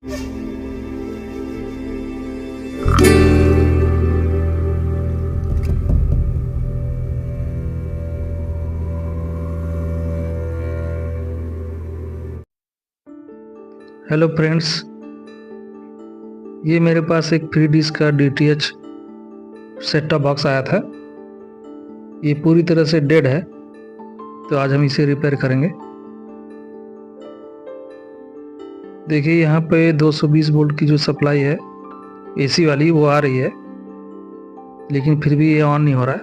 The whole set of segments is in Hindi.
हेलो फ्रेंड्स, ये मेरे पास एक फ्री डिश का DTH सेट टॉप बॉक्स आया था। ये पूरी तरह से डेड है, तो आज हम इसे रिपेयर करेंगे। देखिए यहाँ पे 220 वोल्ट की जो सप्लाई है AC वाली वो आ रही है, लेकिन फिर भी ये ऑन नहीं हो रहा है।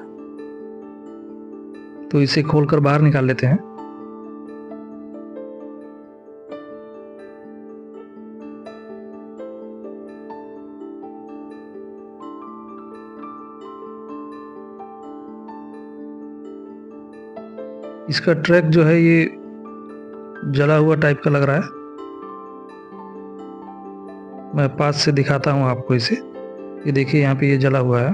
तो इसे खोलकर बाहर निकाल लेते हैं। इसका ट्रैक जो है ये जला हुआ टाइप का लग रहा है। मैं पास से दिखाता हूँ आपको इसे। ये देखिए यहाँ पे ये जला हुआ है।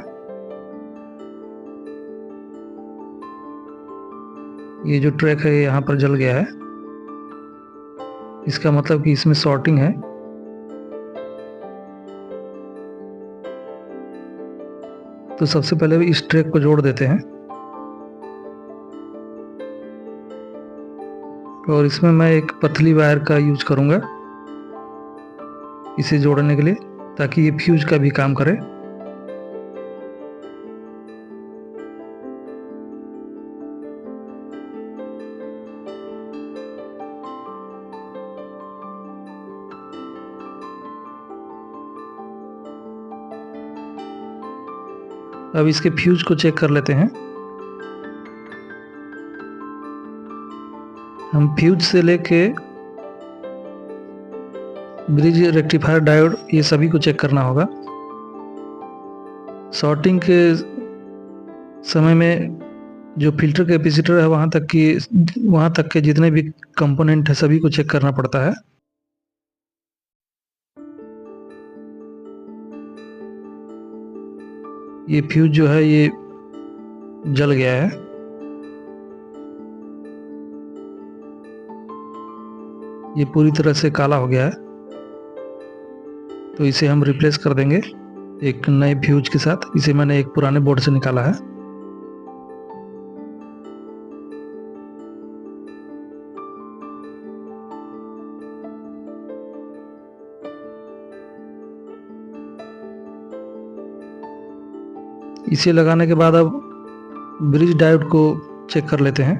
ये जो ट्रैक है यहाँ पर जल गया है। इसका मतलब कि इसमें शॉर्टिंग है। तो सबसे पहले भी इस ट्रैक को जोड़ देते हैं, और इसमें मैं एक पतली वायर का यूज करूंगा इसे जोड़ने के लिए, ताकि ये फ्यूज का भी काम करे। अब इसके फ्यूज को चेक कर लेते हैं। हम फ्यूज से लेके ब्रिज रेक्टिफायर डायोड ये सभी को चेक करना होगा। शॉर्टिंग के समय में जो फिल्टर कैपेसिटर है वहां तक के जितने भी कंपोनेंट है सभी को चेक करना पड़ता है। ये फ्यूज जो है ये जल गया है। ये पूरी तरह से काला हो गया है, तो इसे हम रिप्लेस कर देंगे एक नए फ्यूज के साथ। इसे मैंने एक पुराने बोर्ड से निकाला है। इसे लगाने के बाद अब ब्रिज डायोड को चेक कर लेते हैं।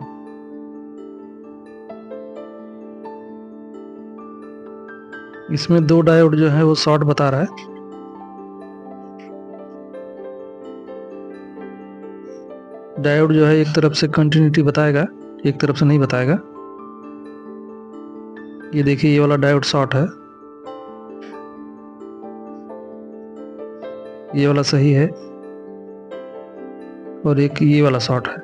इसमें 2 डायोड जो है वो शॉर्ट बता रहा है। डायोड जो है एक तरफ से कंटिन्यूटी बताएगा, एक तरफ से नहीं बताएगा। ये देखिए ये वाला डायोड शॉर्ट है, ये वाला सही है, और एक ये वाला शॉर्ट है।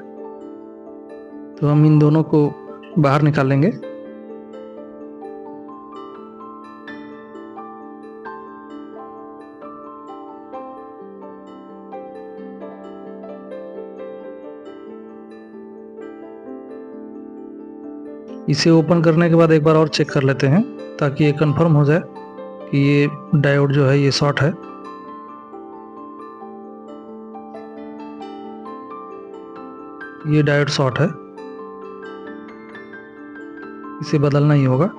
तो हम इन दोनों को बाहर निकाल लेंगे। इसे ओपन करने के बाद एक बार और चेक कर लेते हैं, ताकि ये कंफर्म हो जाए कि ये डायोड जो है ये शॉर्ट है। ये डायोड शॉर्ट है, इसे बदलना ही होगा।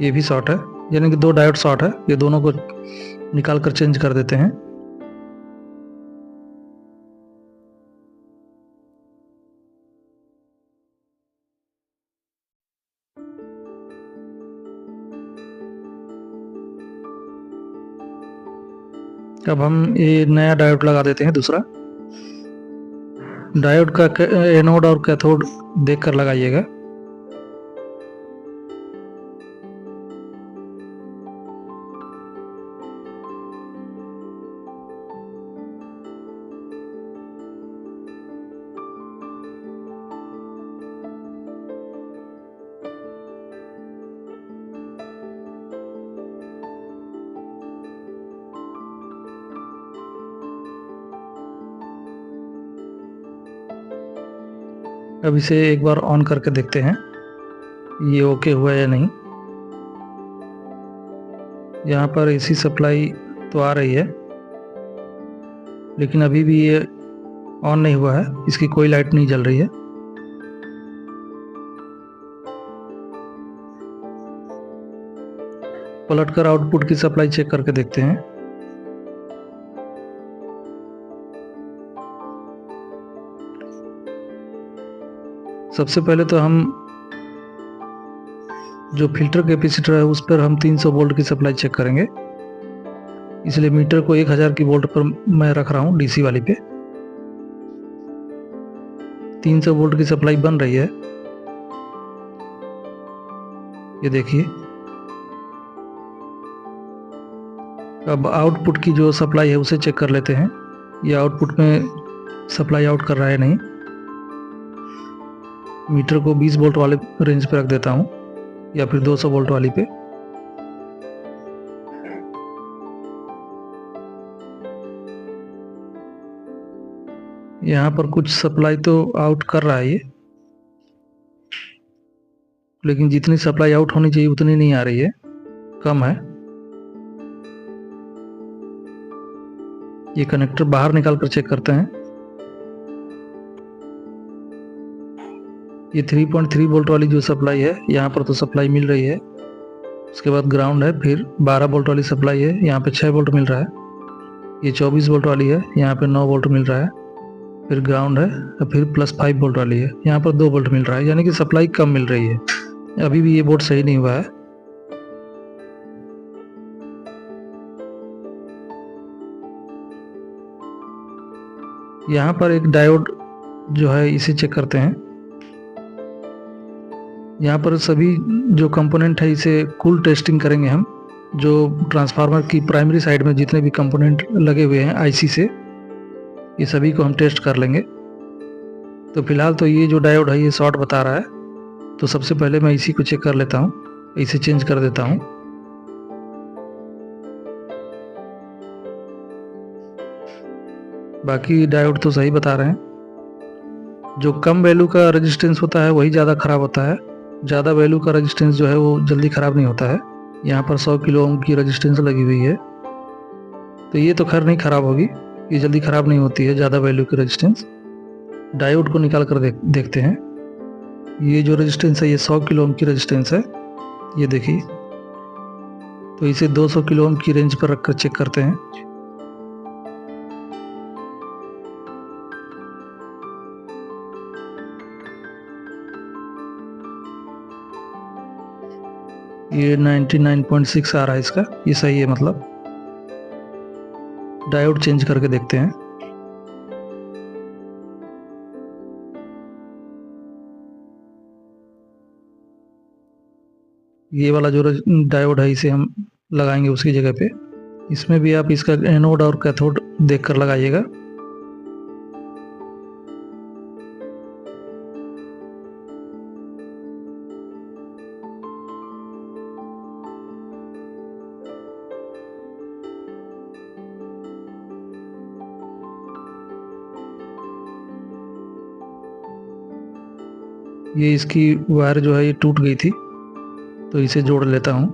ये भी शॉर्ट है, यानी कि 2 डायोड शॉर्ट है। ये दोनों को निकाल कर चेंज कर देते हैं। अब हम ये नया डायोड लगा देते हैं दूसरा। डायोड का एनोड और कैथोड देख कर लगाइएगा। अब इसे एक बार ऑन करके देखते हैं ये ओके हुआ या नहीं। यहाँ पर एसी सप्लाई तो आ रही है, लेकिन अभी भी ये ऑन नहीं हुआ है, इसकी कोई लाइट नहीं जल रही है। पलटकर आउटपुट की सप्लाई चेक करके देखते हैं। सबसे पहले तो हम जो फिल्टर कैपेसिटर है उस पर हम 300 वोल्ट की सप्लाई चेक करेंगे, इसलिए मीटर को 1000 की वोल्ट पर मैं रख रहा हूँ डीसी वाली पे। 300 वोल्ट की सप्लाई बन रही है, ये देखिए। अब आउटपुट की जो सप्लाई है उसे चेक कर लेते हैं, ये आउटपुट में सप्लाई आउट कर रहा है नहीं। मीटर को 20 वोल्ट वाले रेंज पे रख देता हूँ या फिर 200 वोल्ट वाली पे। यहाँ पर कुछ सप्लाई तो आउट कर रहा है ये, लेकिन जितनी सप्लाई आउट होनी चाहिए उतनी नहीं आ रही है, कम है। ये कनेक्टर बाहर निकाल कर चेक करते हैं। ये 3.3 वोल्ट वाली जो सप्लाई है यहाँ पर तो सप्लाई मिल रही है। उसके बाद ग्राउंड है, फिर 12 वोल्ट वाली सप्लाई है, यहाँ पे 6 वोल्ट मिल रहा है। ये 24 वोल्ट वाली है, यहाँ पे 9 वोल्ट मिल रहा है। फिर ग्राउंड है, फिर +5 वोल्ट वाली है, यहाँ पर 2 वोल्ट मिल रहा है, यानी कि सप्लाई कम मिल रही है। अभी भी ये बोर्ड सही नहीं हुआ है। यहाँ पर एक डायोड जो है इसे चेक करते हैं। यहाँ पर सभी जो कंपोनेंट है इसे कूल टेस्टिंग करेंगे हम। जो ट्रांसफार्मर की प्राइमरी साइड में जितने भी कंपोनेंट लगे हुए हैं आईसी से, ये सभी को हम टेस्ट कर लेंगे। तो फिलहाल तो ये जो डायोड है ये शॉर्ट बता रहा है, तो सबसे पहले मैं इसी को चेक कर लेता हूँ, इसे चेंज कर देता हूँ। बाकी डायोड तो सही बता रहे हैं। जो कम वैल्यू का रेजिस्टेंस होता है वही ज़्यादा ख़राब होता है, ज़्यादा वैल्यू का रेजिस्टेंस जो है वो जल्दी ख़राब नहीं होता है। यहाँ पर 100 किलो ओम की रेजिस्टेंस लगी हुई है, तो ये तो खैर नहीं ख़राब होगी, ये जल्दी ख़राब नहीं होती है ज़्यादा वैल्यू की रेजिस्टेंस। डायोड को निकाल कर देखते हैं। ये जो रेजिस्टेंस है ये 100 किलो ओम की रेजिस्टेंस है, ये देखिए। तो इसे 200 किलो ओम की रेंज पर रखकर चेक करते हैं। ये 99.6 आ रहा है इसका, ये सही है मतलब। डायोड चेंज करके देखते हैं। ये वाला जो डायोड है इसे हम लगाएंगे उसकी जगह पे। इसमें भी आप इसका एनोड और कैथोड देखकर लगाइएगा। ये इसकी वायर जो है ये टूट गई थी, तो इसे जोड़ लेता हूँ।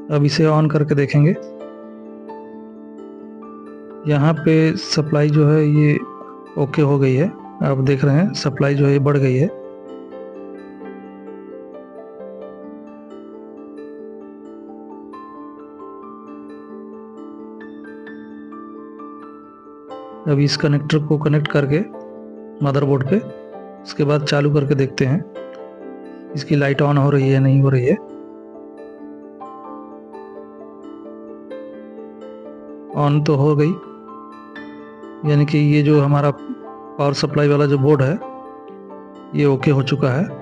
अब इसे ऑन करके देखेंगे। यहाँ पे सप्लाई जो है ये ओके हो गई है, आप देख रहे हैं सप्लाई जो है ये बढ़ गई है। अब इस कनेक्टर को कनेक्ट करके मदरबोर्ड पे, उसके बाद चालू करके देखते हैं इसकी लाइट ऑन हो रही है नहीं हो रही है। ऑन तो हो गई, यानी कि ये जो हमारा पावर सप्लाई वाला जो बोर्ड है ये ओके हो चुका है।